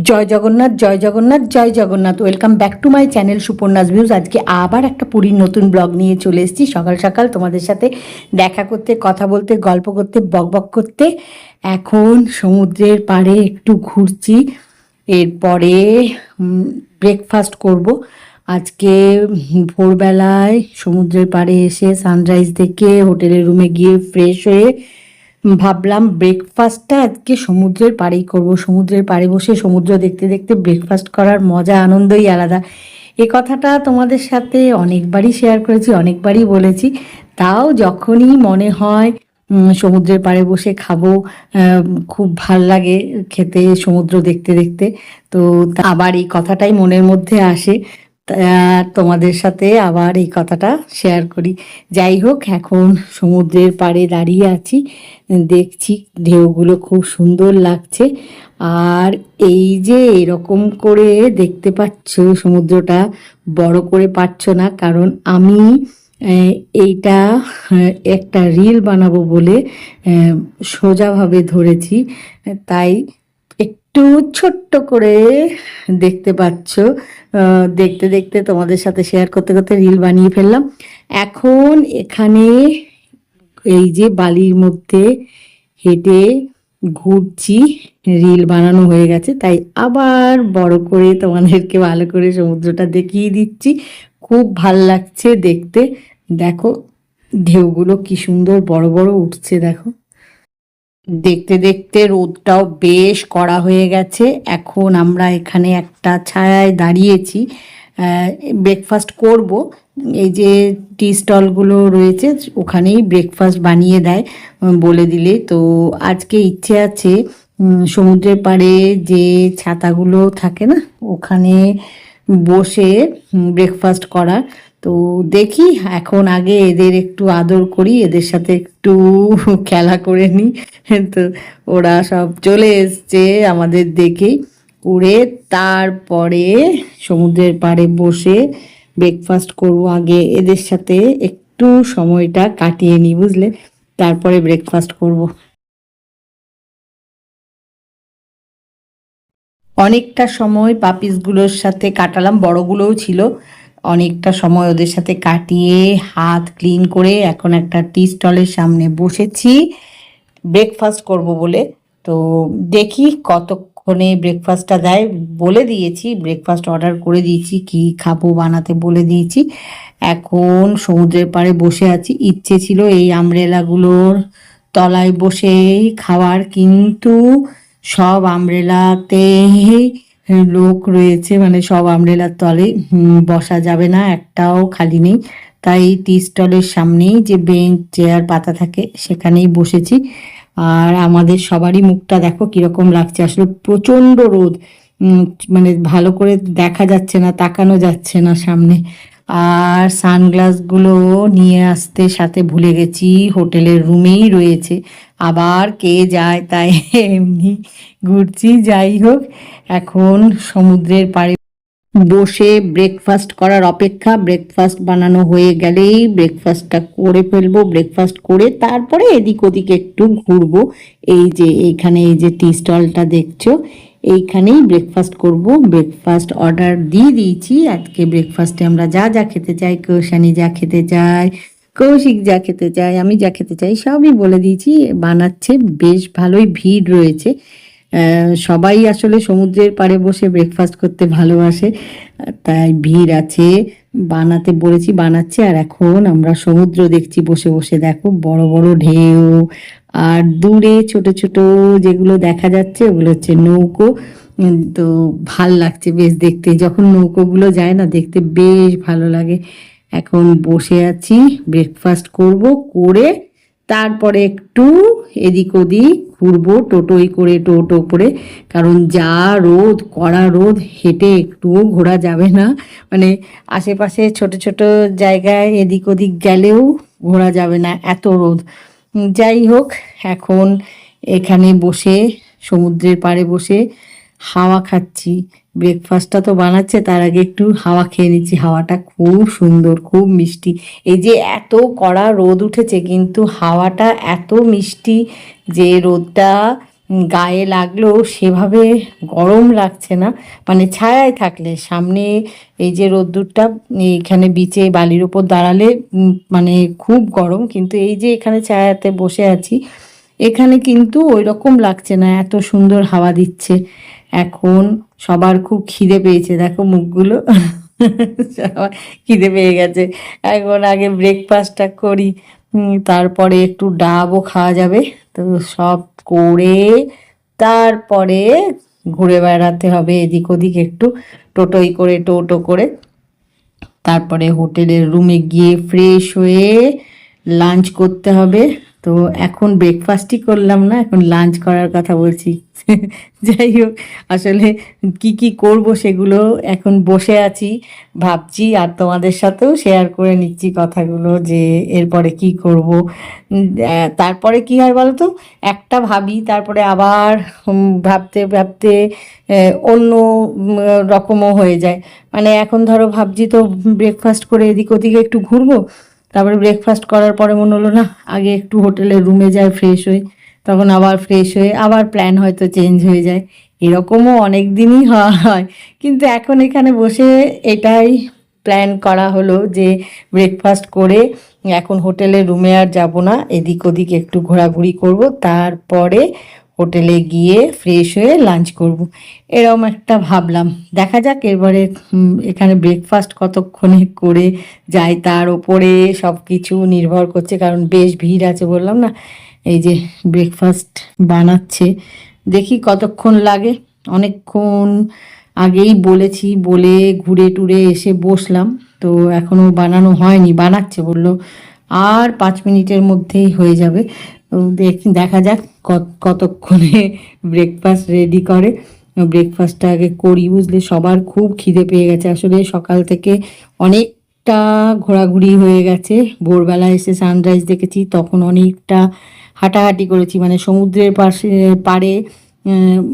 জয় জগন্নাথ, জয় জগন্নাথ, জয় Jagannath. Welcome back to my channel Suparna's views. আজকে আবার একটা পুরীর নতুন ব্লগ নিয়ে চলে এসেছি। সকাল সকাল তোমাদের সাথে দেখা করতে, কথা বলতে, গল্প করতে, বকবক করতে। এখন সমুদ্রের পাড়ে একটু ঘুরছি। এরপরে ব্রেকফাস্ট করব। আজকে ভোরবেলায় সমুদ্রের পাড়ে এসে সানরাইজ দেখে হোটেলের রুমে গিয়ে ফ্রেশ হয়ে ভাবলাম ব্রেকফাস্টটা আজকে সমুদ্রের পাড়েই করব। সমুদ্রের পাড়ে বসে সমুদ্র দেখতে দেখতে ব্রেকফাস্ট করার মজা, আনন্দই আলাদা। এ কথাটা তোমাদের সাথে অনেকবারই শেয়ার করেছি, অনেকবারই বলেছি। তাও যখনই মনে হয় সমুদ্রের পাড়ে বসে খাবো, খুব ভাল লাগে খেতে সমুদ্র দেখতে দেখতে। তো আবার এই কথাটাই মনের মধ্যে আসে। তোমাদের সাথে আবার এই কথাটা শেয়ার করি। যাই হোক, এখন সমুদ্রের পাড়ে দাঁড়িয়ে আছি, দেখছি ঢেউগুলো খুব সুন্দর লাগছে। আর এই যে এরকম করে দেখতে পাচ্ছ সমুদ্রটা, বড় করে পাচ্ছ না, কারণ আমি এইটা একটা রিল বানাবো বলে সোজাভাবে ধরেছি, তাই একটু ছোট্ট করে দেখতে পাচ্ছ। দেখতে দেখতে তোমাদের সাথে শেয়ার করতে করতে রিল বানিয়ে ফেললাম। এখন এখানে এই যে বালির মধ্যে হেঁটে ঘুরছি, রিল বানানো হয়ে গেছে, তাই আবার বড় করে তোমাদেরকে ভালো করে সমুদ্রটা দেখিয়ে দিচ্ছি। খুব ভাল লাগছে দেখতে। দেখো ঢেউগুলো কি সুন্দর বড় বড় উঠছে, দেখো। দেখতে দেখতে রোদটাও বেশ কড়া হয়ে গেছে। এখন আমরা এখানে একটা ছায়ায় দাঁড়িয়েছি, ব্রেকফাস্ট করব। এই যে টি স্টলগুলো রয়েছে ওখানেই ব্রেকফাস্ট বানিয়ে দেয় বলে দিলে। তো আজকে ইচ্ছে আছে সমুদ্রের পাড়ে যে ছাতাগুলো থাকে না, ওখানে বসে ব্রেকফাস্ট করার। তো দেখি, এখন আগে এদের একটু আদর করি, এদের সাথে একটু খেলা করে নিই। তো ওরা সব চলে এসছে আমাদের দেখেই। করে তারপরে সমুদ্রের পাড়ে বসে ব্রেকফাস্ট করব। আগে এদের সাথে একটু সময়টা কাটিয়ে নিই, বুঝলে, তারপরে ব্রেকফাস্ট করব। অনেকটা সময় পাপিসগুলোর সাথে কাটালাম, বড়গুলোও ছিল। অনেকটা সময় ওদের সাথে কাটিয়ে হাত ক্লিন করে এখন একটা টি স্টলের সামনে বসেছি ব্রেকফাস্ট করব বলে। তো দেখি কতক্ষণে ব্রেকফাস্টটা দেয়। বলে দিয়েছি, ব্রেকফাস্ট অর্ডার করে দিয়েছি, কি খাবো বানাতে বলে দিয়েছি। এখন সমুদ্রের পাড়ে বসে আছি। ইচ্ছে ছিল এই আমব্রেলাগুলোর তলায় বসেই খাওয়ার, কিন্তু সব আমব্রেলাতে লোক রয়েছে, মানে সব আমব্রেলার তলে বসা যাবে না, একটাও খালি নেই। তাই টি স্টলের সামনেই যে বেঞ্চ চেয়ার পাতা থাকে সেখানেই বসেছি। আর আমাদের সবারই মুখটা দেখো কিরকম লাগছে, আসলে প্রচণ্ড রোদ, মানে ভালো করে দেখা যাচ্ছে না, তাকানো যাচ্ছে না সামনে। আর সানগ্লাসগুলো নিয়ে আসতে সাথে ভুলে গেছি, হোটেলের রুমেই রয়েছে। আবার কে যায় তাই এমনি ঘুরছি। যাই হোক, এখন সমুদ্রের পাড়ে বসে ব্রেকফাস্ট করার অপেক্ষা। ব্রেকফাস্ট বানানো হয়ে গেলেই ব্রেকফাস্টটা করে ফেলবো। ব্রেকফাস্ট করে তারপরে এদিক ওদিক একটু ঘুরবো। এই যে এইখানে এই যে টি স্টলটা দেখছো, এইখানেই ব্রেকফাস্ট করব। ব্রেকফাস্ট অর্ডার দিয়ে দিয়েছি। আজকে ব্রেকফাস্টে আমরা যা যা খেতে চাই, কৌশানি যা খেতে চায়, কৌশিক যা খেতে চায়, আমি যা খেতে চাই সবই বলে দিয়েছি। বানাচ্ছে, বেশ ভালোই ভিড় রয়েছে। সবাই আসলে সমুদ্রের পাড়ে বসে ব্রেকফাস্ট করতে ভালোবাসে, তাই ভিড় আছে। বানাতে বলেছি, বানাচ্ছে। আর এখন আমরা সমুদ্র দেখছি বসে বসে, দেখো বড় বড় ঢেউ। আর দূরে ছোট ছোট যেগুলো দেখা যাচ্ছে ওগুলো হচ্ছে নৌকো। তো ভাল লাগছে বেশ দেখতে, যখন নৌকোগুলো যায় না দেখতে বেশ ভালো লাগে। এখন বসে আছি, ব্রেকফাস্ট করব, করে তারপরে একটু এদিক ওদিক ঘুরবো, টোটোই করে, টোটো করে। কারণ যা রোদ, কড়া রোদ, হেঁটে একটুও ঘোরা যাবে না। মানে আশেপাশে ছোট ছোট জায়গায় এদিক ওদিক গেলেও ঘোরা যাবে না, এত রোদ। যাই হোক, এখন এখানে বসে সমুদ্রের পাড়ে বসে হাওয়া খাচ্ছি। ব্রেকফাস্টটা তো বানাচ্ছে, তার আগে একটু হাওয়া খেয়ে নিচ্ছি। হাওয়াটা খুব সুন্দর, খুব মিষ্টি। এই যে এত কড়া রোদ উঠেছে, কিন্তু হাওয়াটা এত মিষ্টি যে রোদটা গায়ে লাগলেও সেভাবে গরম লাগছে না, মানে ছায়ায় থাকলে। সামনে এই যে রোদ্দুরটা, এইখানে বিচে বালির ওপর দাঁড়ালে মানে খুব গরম, কিন্তু এই যে এখানে ছায়াতে বসে আছি এখানে কিন্তু ওই রকম লাগছে না, এত সুন্দর হাওয়া দিচ্ছে। এখন সবার খুব খিদে পেয়েছে, দেখো মুখগুলো সবার খিদে পেয়ে গেছে। এখন আগে ব্রেকফাস্টটা করি, তারপরে একটু ডাবও খাওয়া যাবে। তো সব করে তারপরে ঘুরে বেড়াতে হবে এদিক ওদিক একটু, টোটোই করে, টোটো করে। তারপরে হোটেলের রুমে গিয়ে ফ্রেশ হয়ে লাঞ্চ করতে হবে। তো এখন ব্রেকফাস্টই করলাম না, এখন লাঞ্চ করার কথা বলছি। যাই হোক, আসলে কি কি করব সেগুলো এখন বসে আছি ভাবছি, আর তোমাদের সাথেও শেয়ার করে নিচ্ছি কথাগুলো যে এরপরে কি করব। তারপরে কি হয় বলো তো, একটা ভাবি তারপরে আবার ভাবতে ভাবতে অন্য রকমও হয়ে যায়। মানে এখন ধরো ভাবছি তো ব্রেকফাস্ট করে এদিক ওদিকে একটু ঘুরবো, তারপরে ব্রেকফাস্ট করার পরে মনে হলো না আগে একটু হোটেলের রুমে যাই ফ্রেশ হই, তখন আবার ফ্রেশ হয়ে আবার প্ল্যান হয়তো চেঞ্জ হয়ে যায়। এরকমও অনেক দিনই হয়, কিন্তু এখন এখানে বসে এটাই প্ল্যান করা হলো যে ব্রেকফাস্ট করে এখন হোটেলের রুমে আর যাব না, এদিক ওদিক একটু ঘোরাঘুরি করব, তারপরে হোটেলে গিয়ে ফ্রেশ হয়ে লাঞ্চ করব। এরকম একটা ভাবলাম, দেখা যাক এবারে এখানে ব্রেকফাস্ট কতক্ষণে করে যাই তার ওপরে সব কিছু নির্ভর করছে, কারণ বেশ ভিড় আছে বললাম না। এই যে ব্রেকফাস্ট বানাচ্ছে, দেখি কতক্ষণ লাগে। অনেকক্ষণ আগেই বলেছি, বলে ঘুরে টুরে এসে বসলাম, তো এখনও বানানো হয়নি, বানাচ্ছে বললো আর 5 মিনিটের মধ্যেই হয়ে যাবে। তো দেখা যাক কতক্ষণে ব্রেকফাস্ট রেডি করে। ব্রেকফাস্টটা আগে করি, বুঝলে সবার খুব খিদে পেয়ে গেছে, আসলে সকাল থেকে অনেকটা ঘোরাঘুরি হয়ে গেছে। ভোরবেলা এসে সানরাইজ দেখেছি, তখন অনেকটা হাঁটাহাঁটি করেছি, মানে সমুদ্রের পাড়ে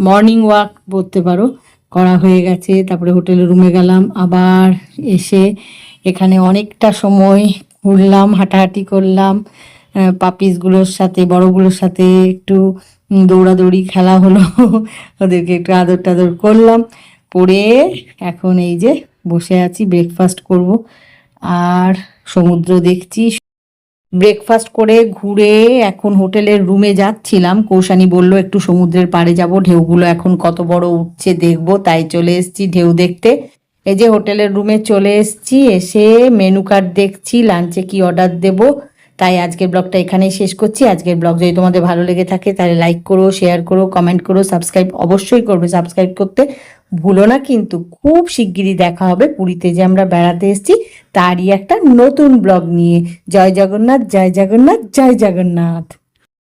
মর্নিং ওয়াক বলতে পারো, করা হয়ে গেছে। তারপরে হোটেলের রুমে গেলাম, আবার এসে এখানে অনেকটা সময় ঘুরলাম, হাঁটাহাঁটি করলাম, পাপিসগুলোর সাথে বড়গুলোর সাথে একটু দৌড়াদৌড়ি খেলা হলো, ওদেরকে একটু আদর টাদর করলাম, পরে এখন এই যে বসে আছি ব্রেকফাস্ট করব আর সমুদ্র দেখছি। ব্রেকফাস্ট করে ঘুরে এখন হোটেলের রুমে যাচ্ছিলাম, কৌশানী বলল একটু সমুদ্রের পাড়ে যাব, ঢেউগুলো এখন কত বড় উঠছে দেখবো, তাই চলে এসেছি ঢেউ দেখতে। এই যে হোটেলের রুমে চলে এসেছি, এসে মেনু কার্ড দেখছি লাঞ্চে কি অর্ডার দেব। তাই আজকের ব্লগটা এখানেই শেষ করছি। আজকের ব্লগ যদি তোমাদের ভালো লেগে থাকে তাহলে লাইক করো, শেয়ার করো, কমেন্ট করো, সাবস্ক্রাইব অবশ্যই করবে, সাবস্ক্রাইব করতে ভুলো না কিন্তু। খুব শিগগিরই দেখা হবে পুরীতে যে আমরা বেড়াতে এসেছি তারই একটা নতুন ব্লগ নিয়ে। জয় জগন্নাথ, জয় জগন্নাথ, জয় জগন্নাথ।